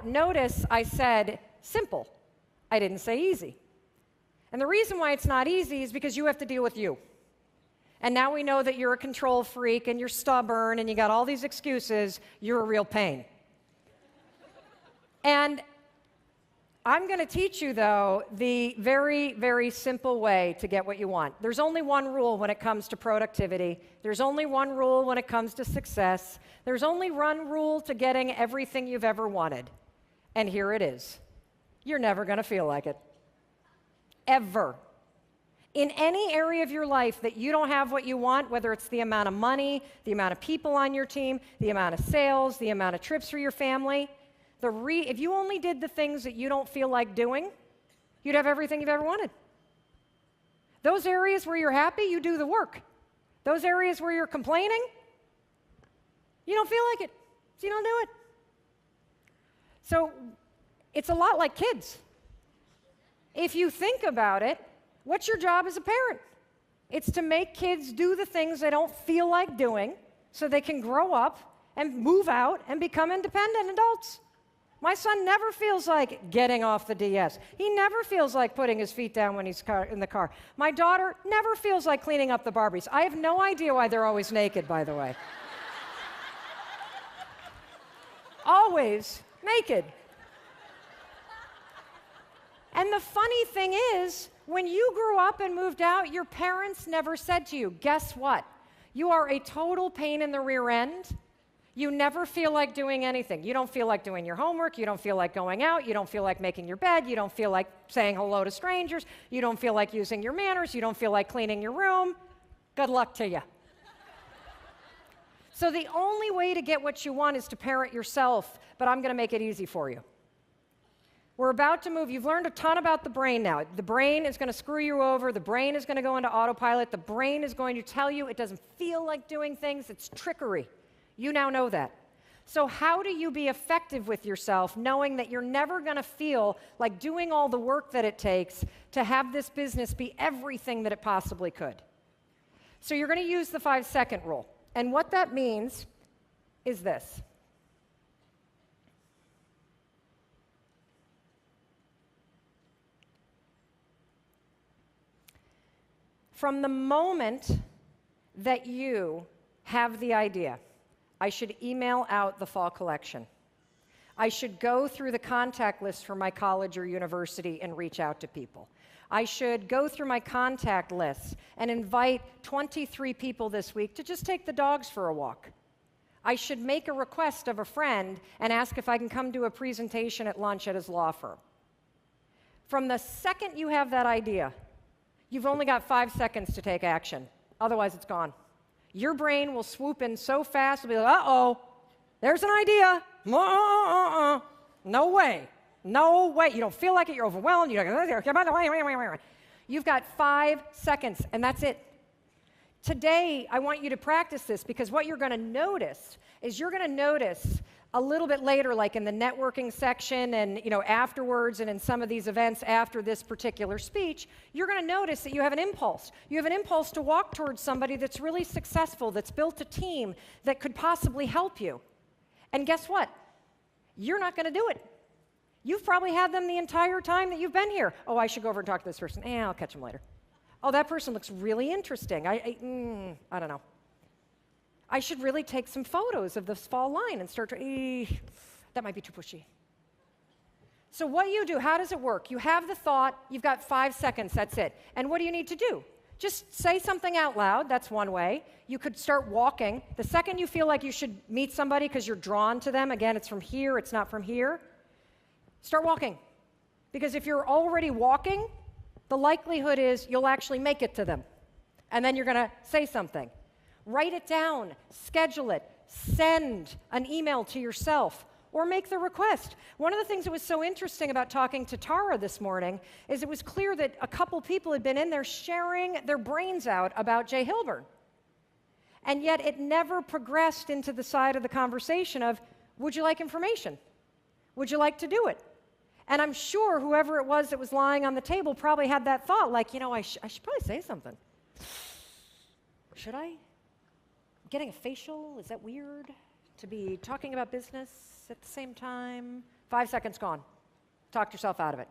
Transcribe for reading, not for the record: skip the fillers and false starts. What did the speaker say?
notice I said simple. I didn't say easy. And the reason why it's not easy is because you have to deal with you. And now we know that you're a control freak and you're stubborn and you got all these excuses. You're a real pain. And I'm going to teach you, though, the very, very simple way to get what you want. There's only one rule when it comes to productivity. There's only one rule when it comes to success. There's only one rule to getting everything you've ever wanted. And here it is. You're never going to feel like it. Ever. In any area of your life that you don't have what you want, whether it's the amount of money, the amount of people on your team, the amount of sales, the amount of trips for your family, if you only did the things that you don't feel like doing, you'd have everything you've ever wanted. Those areas where you're happy, you do the work. Those areas where you're complaining, you don't feel like it, so you don't do it. So it's a lot like kids. If you think about it, what's your job as a parent? It's to make kids do the things they don't feel like doing so they can grow up and move out and become independent adults. My son never feels like getting off the DS. He never feels like putting his feet down when he's in the car. My daughter never feels like cleaning up the Barbies. I have no idea why they're always naked, by the way. Always naked. And the funny thing is, when you grew up and moved out, your parents never said to you, guess what? You are a total pain in the rear end. You never feel like doing anything. You don't feel like doing your homework. You don't feel like going out. You don't feel like making your bed. You don't feel like saying hello to strangers. You don't feel like using your manners. You don't feel like cleaning your room. Good luck to you. So the only way to get what you want is to parent yourself, but I'm going to make it easy for you. We're about to move. You've learned a ton about the brain now. The brain is going to screw you over. The brain is going to go into autopilot. The brain is going to tell you it doesn't feel like doing things. It's trickery. You now know that. So how do you be effective with yourself knowing that you're never going to feel like doing all the work that it takes to have this business be everything that it possibly could? So you're going to use the 5-second rule. And what that means is this. From the moment that you have the idea, I should email out the fall collection. I should go through the contact list for my college or university and reach out to people. I should go through my contact list and invite 23 people this week to just take the dogs for a walk. I should make a request of a friend and ask if I can come do a presentation at lunch at his law firm. From the second you have that idea, you've only got 5 seconds to take action. Otherwise, it's gone. Your brain will swoop in so fast, it'll be like, uh-oh, there's an idea. No way. No way. You don't feel like it. You're overwhelmed. You've got 5 seconds, and that's it. Today, I want you to practice this because what you're going to notice is you're going to notice a little bit later, like in the networking section and afterwards and in some of these events after this particular speech, you're going to notice that you have an impulse. You have an impulse to walk towards somebody that's really successful, that's built a team that could possibly help you. And guess what? You're not going to do it. You've probably had them the entire time that you've been here. Oh, I should go over and talk to this person. I'll catch them later. Oh, that person looks really interesting. I don't know. I should really take some photos of this fall line and start to, that might be too pushy. So what you do, how does it work? You have the thought, you've got 5 seconds, that's it. And what do you need to do? Just say something out loud, that's one way. You could start walking. The second you feel like you should meet somebody because you're drawn to them, again, it's from here, it's not from here, start walking. Because if you're already walking, the likelihood is you'll actually make it to them. And then you're going to say something. Write it down, schedule it, send an email to yourself, or make the request. One of the things that was so interesting about talking to Tara this morning is it was clear that a couple people had been in there sharing their brains out about Jay Hilburn. And yet it never progressed into the side of the conversation of, would you like information? Would you like to do it? And I'm sure whoever it was that was lying on the table probably had that thought, like, I should probably say something. Should I? Getting a facial, is that weird? to be talking about business at the same time. 5 seconds gone. Talk yourself out of it.